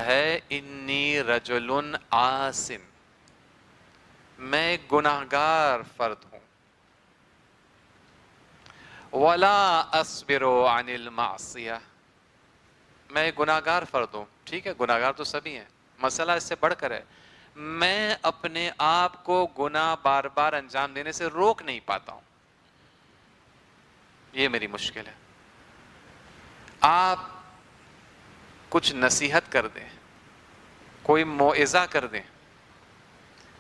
ہے انی رجل عاصم، میں گناہگار فرد ہوں، ولا اصبر عن المعصیہ، میں گناہگار فرد ہوں. ٹھیک ہے، گناہگار تو سبھی ہیں، مسئلہ اس سے بڑھ کر ہے میں اپنے آپ کو گناہ بار بار انجام دینے سے روک نہیں پاتا ہوں، یہ میری مشکل ہے. آپ کچھ نصیحت کر دیں، کوئی موعظہ کر دیں،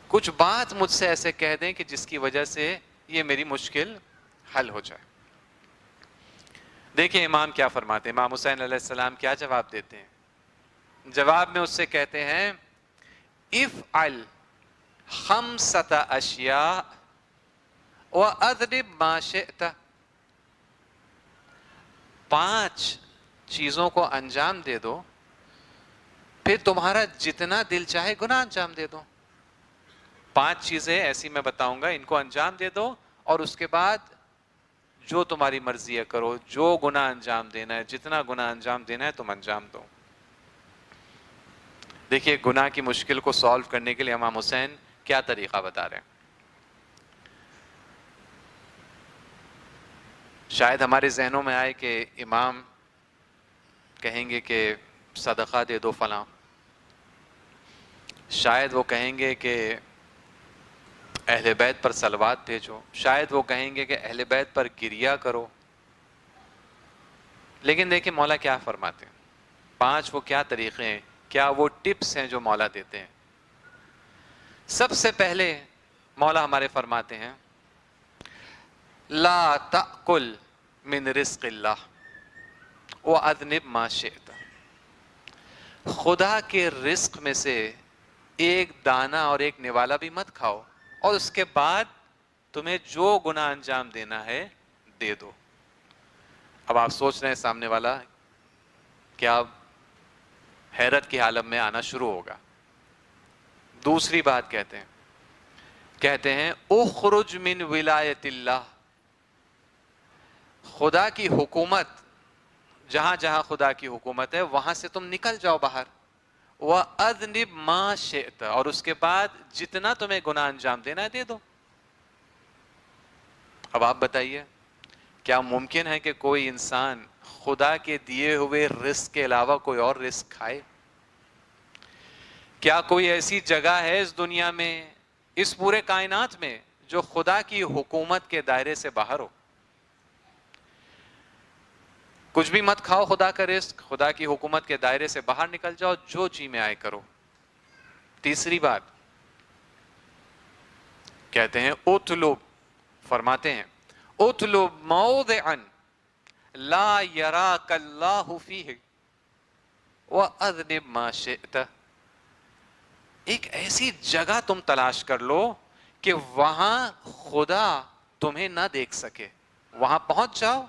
کچھ بات مجھ سے ایسے کہہ دیں کہ جس کی وجہ سے یہ میری مشکل حل ہو جائے. دیکھیں امام کیا فرماتے ہیں، امام حسین علیہ السلام کیا جواب دیتے ہیں. جواب میں اس سے کہتے ہیں افعل خمسۃ اشیاء واذنب ما شئت، 5 چیزوں کو انجام دے دو، پھر تمہارا جتنا دل چاہے گناہ انجام دے دو. 5 چیزیں ایسی میں بتاؤں گا، ان کو انجام دے دو اور اس کے بعد جو تمہاری مرضی ہے کرو، جو گناہ انجام دینا ہے، جتنا گناہ انجام دینا ہے تم انجام دو. دیکھیے گناہ کی مشکل کو سالو کرنے کے لیے امام حسین کیا طریقہ بتا رہے ہیں. شاید ہمارے ذہنوں میں آئے کہ امام کہیں گے کہ صدقہ دے دو فلاں، شاید وہ کہیں گے کہ اہل بیت پر صلوات بھیجو، شاید وہ کہیں گے کہ اہل بیت پر گریہ کرو. لیکن دیکھیں مولا کیا فرماتے ہیں، 5 وہ کیا طریقے ہیں، کیا وہ ٹپس ہیں جو مولا دیتے ہیں. سب سے پہلے مولا ہمارے فرماتے ہیں لا تأکل من رزق اللہ واذنب ما شئت، خدا کے رزق میں سے ایک دانہ اور ایک نوالا بھی مت کھاؤ اور اس کے بعد تمہیں جو گناہ انجام دینا ہے دے دو. اب آپ سوچ رہے ہیں سامنے والا کیا حیرت کے عالم میں آنا شروع ہوگا. دوسری بات کہتے ہیں اخرج من ولایت اللہ، خدا کی حکومت، جہاں جہاں خدا کی حکومت ہے وہاں سے تم نکل جاؤ باہر. وَأَذْنِبْ مَا شِئْتَ، اور اس کے بعد جتنا تمہیں گناہ انجام دینا ہے دے دو. اب آپ بتائیے کیا ممکن ہے کہ کوئی انسان خدا کے دیے ہوئے رزق کے علاوہ کوئی اور رزق کھائے؟ کیا کوئی ایسی جگہ ہے اس دنیا میں، اس پورے کائنات میں، جو خدا کی حکومت کے دائرے سے باہر ہو؟ کچھ بھی مت کھاؤ خدا کا رزق، خدا کی حکومت کے دائرے سے باہر نکل جاؤ، جو جی میں آئے کرو. تیسری بات کہتے ہیں اطلب، فرماتے ہیں اطلب موضعا لا یراک اللہ فیہ وَأَذْنِبْ مَا شِئْتَ، ایک ایسی جگہ تم تلاش کر لو کہ وہاں خدا تمہیں نہ دیکھ سکے، وہاں پہنچ جاؤ.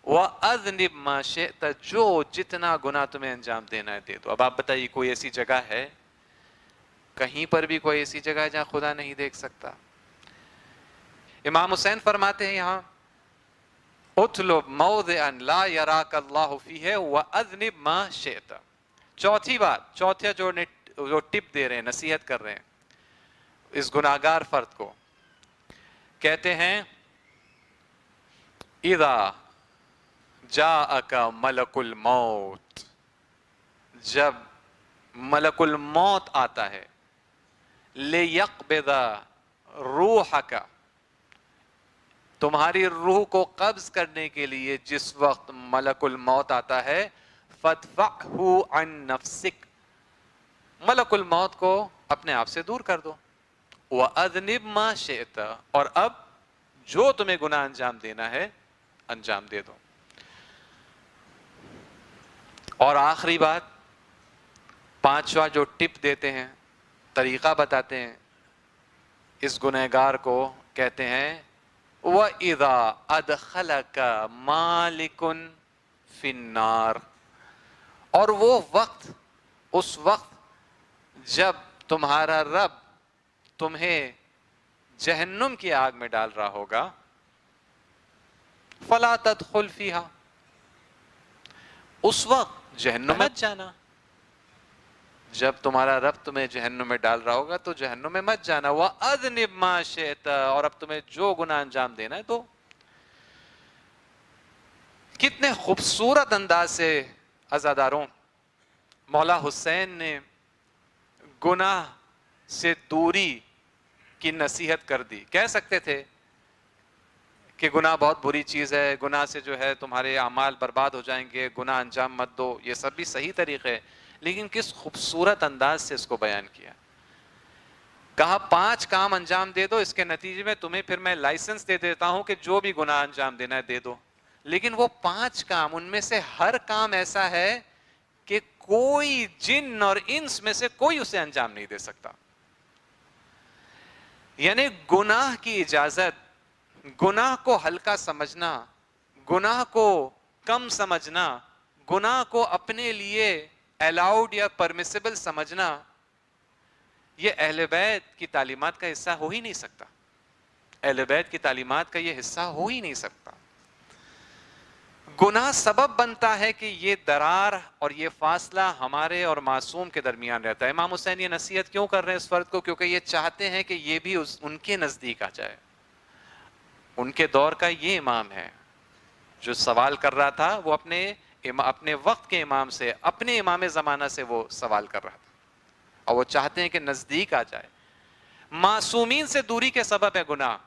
وَأَذْنِبْ مَا شِئْتَ، جو جتنا گناہ تمہیں انجام دینا ہے دے دو. اب آپ بتائیے کوئی ایسی جگہ ہے، کہیں پر بھی کوئی ایسی جگہ ہے جہاں خدا نہیں دیکھ سکتا؟ امام حسین فرماتے ہیں یہاں اطلب موضعا لا یراک اللہ فیہ وَأَذْنِبْ مَا شِئْتَ. چوتھی بات، چوتھا جو ٹپ دے رہے ہیں، نصیحت کر رہے ہیں اس گناہگار فرد کو، کہتے ہیں اذا جاءک ملک الموت، جب ملک الموت آتا ہے، لیقبض روحک، تمہاری روح کو قبض کرنے کے لیے جس وقت ملک الموت آتا ہے، فادفعہ عن نفسک، ملک الموت کو اپنے آپ سے دور کر دو. وَأَذْنِبْ مَا شِئْتَ، اور اب جو تمہیں گناہ انجام دینا ہے انجام دے دو. اور آخری بات، 5واں جو ٹپ دیتے ہیں، طریقہ بتاتے ہیں اس گنہگار کو، کہتے ہیں وَإِذَا أَدْخَلَكَ مَالِكٌ فِي النَّارِ، اور وہ وقت، اس وقت جب تمہارا رب تمہیں جہنم کی آگ میں ڈال رہا ہوگا، فَلَا تَدْخُلْ فِيهَا، اس وقت جہنم مت جانا. جب تمہارا رب تمہیں جہنم میں ڈال رہا ہوگا تو جہنم میں مت جانا. وَأَذْنِبْ مَا شِئْتَ, اور اب تمہیں جو گناہ انجام دینا ہے تو. کتنے خوبصورت انداز سے عزاداروں مولا حسین نے گناہ سے دوری کی نصیحت کر دی. کہہ سکتے تھے کہ گناہ بہت بری چیز ہے, گناہ سے جو ہے تمہارے اعمال برباد ہو جائیں گے, گناہ انجام مت دو, یہ سب بھی صحیح طریقے, لیکن کس خوبصورت انداز سے اس کو بیان کیا. کہا 5 کام انجام دے دو, اس کے نتیجے میں تمہیں پھر میں لائسنس دے دیتا ہوں کہ جو بھی گناہ انجام دینا ہے دے دو. لیکن وہ 5 کام, ان میں سے ہر کام ایسا ہے کہ کوئی جن اور انس میں سے کوئی اسے انجام نہیں دے سکتا. یعنی گناہ کی اجازت, گناہ کو ہلکا سمجھنا, گناہ کو کم سمجھنا, گناہ کو اپنے لیے الاؤڈ یا پرمیسیبل سمجھنا, یہ اہل بیت کی تعلیمات کا حصہ ہو ہی نہیں سکتا. اہل بیت کی تعلیمات کا یہ حصہ ہو ہی نہیں سکتا. گناہ سبب بنتا ہے کہ یہ درار اور یہ فاصلہ ہمارے اور معصوم کے درمیان رہتا ہے. امام حسین یہ نصیحت کیوں کر رہے ہیں اس فرد کو؟ کیونکہ یہ چاہتے ہیں کہ یہ بھی ان کے نزدیک آ جائے. ان کے دور کا یہ امام ہے جو سوال کر رہا تھا, وہ اپنے وقت کے امام سے, اپنے امام زمانہ سے وہ سوال کر رہا تھا, اور وہ چاہتے ہیں کہ نزدیک آ جائے. معصومین سے دوری کے سبب ہے گناہ.